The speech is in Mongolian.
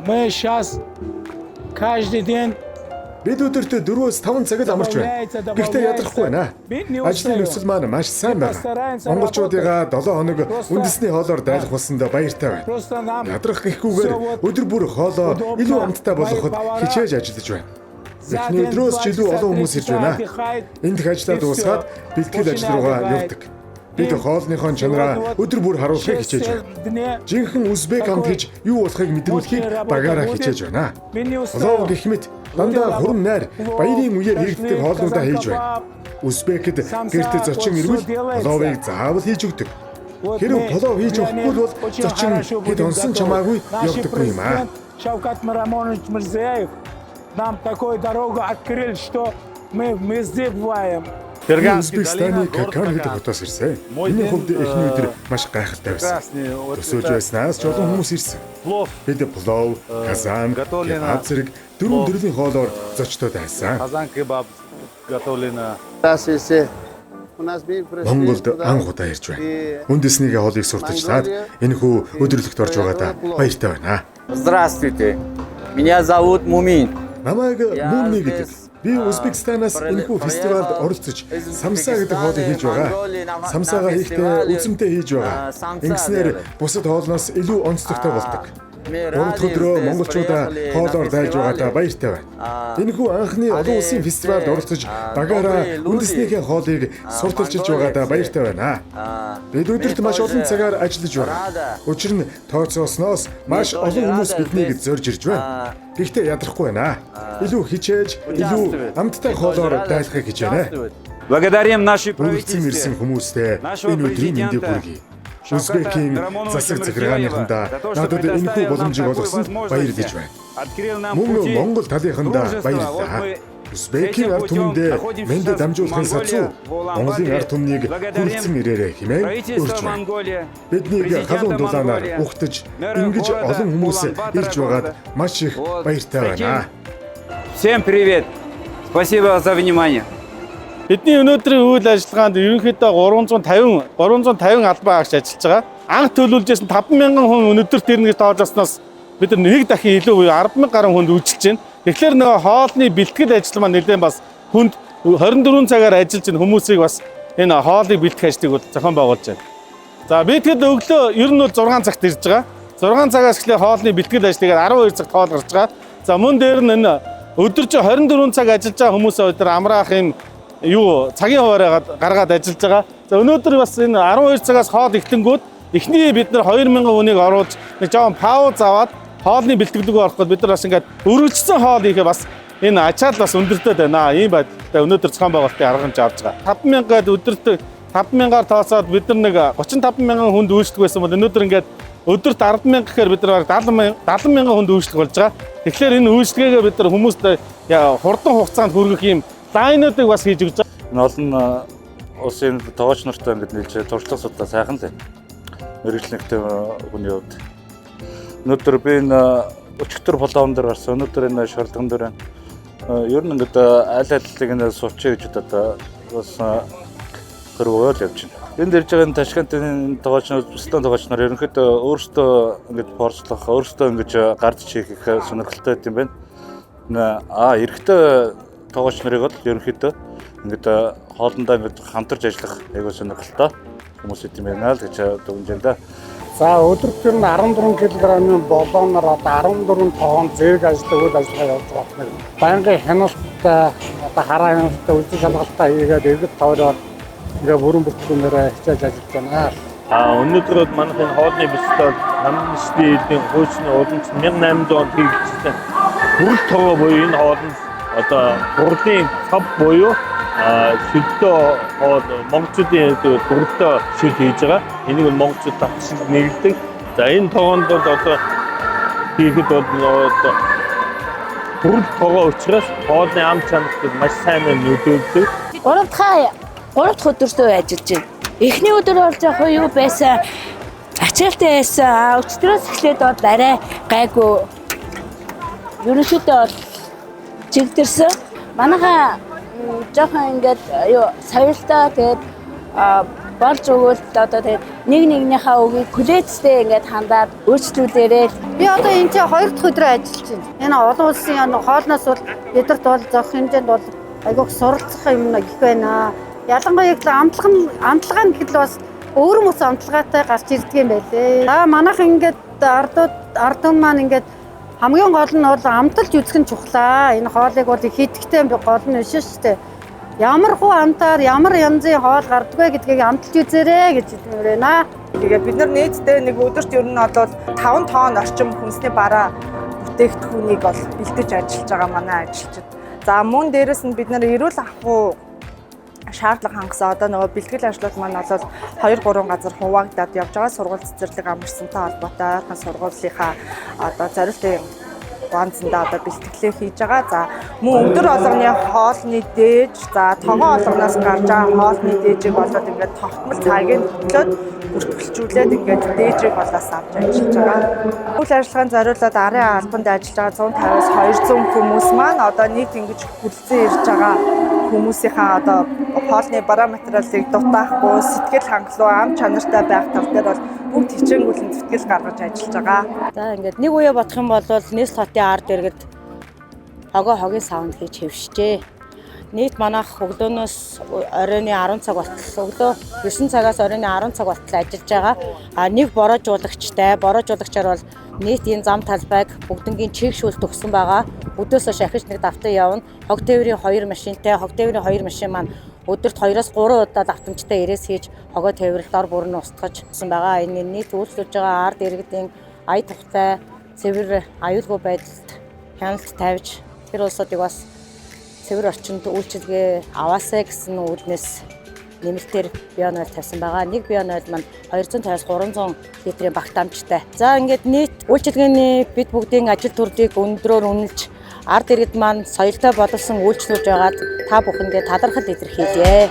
Мы сейчас каждый день Бид өдөртөө 4-5 цаг л амарч байна. Гэхдээ ядрахгүй байна. Ажлын нөхцөл маань маш сайн байна. Монголчуудыгаа 7 хоног үндэсний хоолоор дайлах болсондоо баяртай байна. Ядрах гэхгүйгээр өдөр бүр хоолоо илүү амттай болгоход хичээж ажиллаж байна. Эхний өдрөөс ч илүү олон хүмүүс ирж байна. Энэ дэх ажлаа дуусгаад бэлтгэл ажил руугаа явдаг. Бид хоолныхоо чанараа өдөр бүр харуулахыг хичээж байна. Жинхэнэ Узбек хамт гэж юу болохыг мэдрүүлэхийг багаараа хичээж байна. Плов гэх мэт дандаа хурам найр баярын үеэр хийгддэг хоолнуудаа хийж байна. Узбекэд гэртээ зочин ирвэл пловыг заавал хийж өгдөг. Хэрэв плов хийж өгөхгүй бол зочин хэд онсон чамаагүй явдаггүй юм аа. Шавкат Мирамонович Мирзияев нам такую дорогу открыл, что мы везде бываем. Узбекистаны Какан гэдэг хотоос ирсэн. Миний хувьд эхний өдөр маш гайхалтай байсан. Төсөөлж байснаас ч олон хүмүүс ирсэн. Бид плов, казан, кебаб зэрэг 4 төрлийн хоолоор зочдод байсан. Монголд анх удаа ирж байна. Үндэсний хоолыг сурталчлаад энэхүү өдрөлгөт орж байгаадаа баяртай байна. Здравствуйте. Меня зовут Мумин. Намайг Мумин гэдэг. Би Узбекистанаас энэхүү фестивальд оролцож самсаа гэдэг хоолыг хийж байгаа. Самсаагаа хийхдээ үзмтэй хийж байгаа. Ингэснээр бусад хоолноос илүү онцлогтой болдог. 3 дахь өдрөө монголчуудаа хоолоор дайлж байгаадаа баяртай байна. Энэхүү анхны олон улсын фестивальд оролцож багаараа үндэснийхээ хоолыг сурталчилж байгаадаа баяртай байна. Бид өдөрт маш олон цагаар ажиллаж байна. Учир нь тооцоосноос маш олон хүмүүс биднийг зорж ирж байна. Гэхдээ ядрахгүй байна. Илүү хичээж, илүү амттай хоолоор дайлахыг хичээнэ. Благодарим наши Үргэлжлэн ирсэн хүмүүстээ энэ өдрийн мэндийг хүргэе. Узбекийн засаг захиргааныхандаа надад энэхүү боломжийг олгосонд баярлаж байна. Мөн Монгол талынхандаа баярлалаа. Узбекийн ард түмэндээ мэндэ дамжуулахын сацуу Монголын ард түмнийг хүрэлцэн ирээрэй хэмээн урьж байна. Биднийг халуун дулаанаар ухтаж ингэж олон хүмүүс ирж байгаад маш их баяртай байна. Всем привет. Спасибо за внимание. Бидний өнөөдрийн үйл ажиллагаанд ерөнхийдөө 350 албан агч ажиллаж байгаа. Анх төлөвлөжсэн 5,000 хүн өнөөдөр ирнэ гэж тоолжсноос бид нэг дахин илүү буюу 10,000 гаруй хүнд үйлчилж байна. Тэгэхээр нөгөө хоолны бэлтгэл ажил маань нэлээд бас хүнд 24 цагаар ажиллаж байна хүмүүсийг бас энэ хоолыг бэлтгэх ажлыг бол зохион байгуулж байна. За би тэгэхэд өглөө ер нь бол 6 цагт ирж байгаа. 6 цагаас эхлээ хоолны бэлтгэл ажлыг 12 цагт хоол гарч байгаа. За мөн дээр нь энэ өдөржин 24 цаг ажиллаж байгаа хүмүүсээ өдөр амраах юм цагийн хуваараа гаргаад ажиллаж байгаа. За өнөөдөр бас энэ 12 цагаас хоол ихтэнгүүд эхний бид нар 2000 хүнийг оруулж нэг жоон пауз аваад хоолны бэлтгэдэгөө ороход бид нар бас ингээд өргөжсөн хоол хийхээ бас энэ ачаал бас өндөртэй байна. Ийм байдлаа өнөөдөр зохион байгуулалтын арга хэмжээ авч байгаа. 5,000-аад өдөрт 5,000-аар тооцоод бид нар нэг 35,000 хүнд үйлчлэх байсан бол өнөөдөр ингээд өдөрт 10,000 гэхээр бид нар 70,000 хүнд үйлчлэх болж байгаа. Тэгэхээр энэ үйлчлэгээ бид нар хүмүүст хурдан хугацаанд хүргэх юм лайнуудыг бас хийж өгч байгаа. Энэ олон улсын тоогч нартай ингэж нийлж туршлага судлаа сайхан л байна. Мэргэжлэнхтэй хүний хувьд. Өнөөдөр би энэ өчигдөр полоон дээр гарсан. Өнөөдөр энэ шорлогон дээр ер нь ингэж аль алилыг энэ сувчээ гэж одоо бас хөрвөөл явж байна. Энд ирж байгаа энэ Ташкентийн тоогч нар, Узбекистан тоогч нар ерөнхийдөө өөрсдөө ингэж борцлох, өөрсдөө ингэж гарч хийх сонирхолтой юм байна. Эрэхтэй тоогч нарыг бол ерөнхийдөө ингэж хоолндоо ингэж хамтарч ажиллах айгуу сонирхолтой хүмүүс юм байна л гэж дүгнэж байна да. За өдөртөр нь 14 кг-ийн болооноор одоо 14 тоон зэрэг ажилладаг үйл ажиллагаа явуулж байна. Байнгын хяналттай одоо хараа хяналттай үлдэн шалгалтаа хийгээд иргэд тойроод ингээ бүрэн бүтэнээрээ хичээж ажиллаж байна. Өнөөдөр манайхын хоолны бэлтгэл намсны эдийн хуучны уламж 1800 онд хийгдсэн. Хүрэл тоогоо буюу энэ хоол нь одоо гурлын цав буюу шилдөө хоол монголчуудын гурлаа шил хийж байгаа. Энийг бол монголчууд татсан нэгдэг. За энэ тоогонд бол одоо хийхэд бол одоо гурал тоогоо учраас хоолны ам чанарт маш сайн нөлөөлдөг. 3 дахь өдөртөө ажиллаж байна. Эхний өдөр бол жоохон юу байсан? Ачаалтай байсан. Өчигдрөөс эхлээд бол арай гайгүй. Ерөнхийдөө чигдэрсэн. Манайхаа жоохон ингээд юу соёлтой тэгээд болж өгөөл одоо тэгээд нэг нэгнийхээ үгийг хүлээцтэй ингээд хандаад өөрчлөлтөөрээ би одоо энэ чинь 2 дахь өдрөө ажиллаж байна. Энэ олон улсын хоолноос бол бидэрт бол зөх хэмжээнд бол айгүйх суралцах юм их байна. Ялангуяа амтлага нь гэхэл бас өөр мөс амтлагаатай гарч ирдэг юм байлээ. За манайх ингээд ард түмэн маань ингээд хамгийн гол нь бол амталж үзэх нь чухлаа. Энэ хоолыг бол хийдэгтэй гол нь биш шүү дээ. Ямар хуу амтаар ямар янзын хоол гардаг вэ гэдгийг амталж үзээрэй гэж хэлмээр байна. Тэгээд бид нар нийтдээ нэг өдөрт ер нь бол 5 тонн орчим хүнсний бараа бүтээгдэхүүнийг бол бэлдэж ажиллаж байгаа манай ажилчид. За мөн дээрэс нь бид нар эрүүл ахуй шаардлага хангасан одоо нөгөө бэлтгэл ажлууд маань бол 2-3 газар хуваагдаад явж байгаа сургууль цэцэрлэг амарсантай холбоотой ойрхон сургуулийнхаа одоо зорилтын ганцндаа одоо бэлтгэлээ хийж байгаа. За мөн өдөр болгоны хоолны дээж, за тогоо олгоноос гарч байгаа хоолны дээжийг болоод ингээд тогтмол цагийн төлөөд бүртгүүлжүүлээд ингээд дээжийг болоос авч ажиллаж байгаа. Үйл ажиллагааны зориулаад арын албанд ажиллаж байгаа 150-аас 200 хүмүүс маань одоо нийт ингэж хүрэлцэн ирж байгаа хүмүүсийнхаа одоо хоолны бараа материалыг дутаахгүй сэтгэл хангалуун ам чанартай байх тал дээр бол бүгд хичээнгүйлэн зүтгэл гаргаж ажиллаж байгаа. за ингээд нэг үе бодох юм бол нийс хотын ард иргэд хогийн савнд хийж хэвшжээ. Нийт манайх өглөөнөөс оройн 10 цаг болтол өглөө 9 цагаас оройн 10 цаг болтол ажиллаж байгаа. Нэг бороо жуулагчаар бол нийт энэ зам талбайг бүгднгийн чийгшүүлэлт өгсөн байгаа. Өдөөс хойш ахиж нэг давтан явна. Хог тээврийн 2 машинтай. Хог тээврийн 2 машин маань өдөрт 2-3 удаа давтамжтай ирээс хийж хогоо тээврэл дор бүр нь устгажсэн байгаа. Энэ нийт үйлчлүүлж байгаа ард иргэдийн ая тухтай цэвэр аюулгүй байдалд хяналт тавьж тэр улсуудыг бас цэвэр орчинд үйлчилгээ аваасаа гэсэн үүднээс нэмэлтээр бионойл тавьсан байгаа. Нэг бионойл маань 250-аас 300 литрийн багт амжтай. За ингээд нийт үйлчилгээний бид бүгдийн ажил төрлийг өндрөөр үнэлж ард иргэд маань соёлтой боловсон үйлчлүүлж байгаад та бүхэндээ талархал илэрхийлье.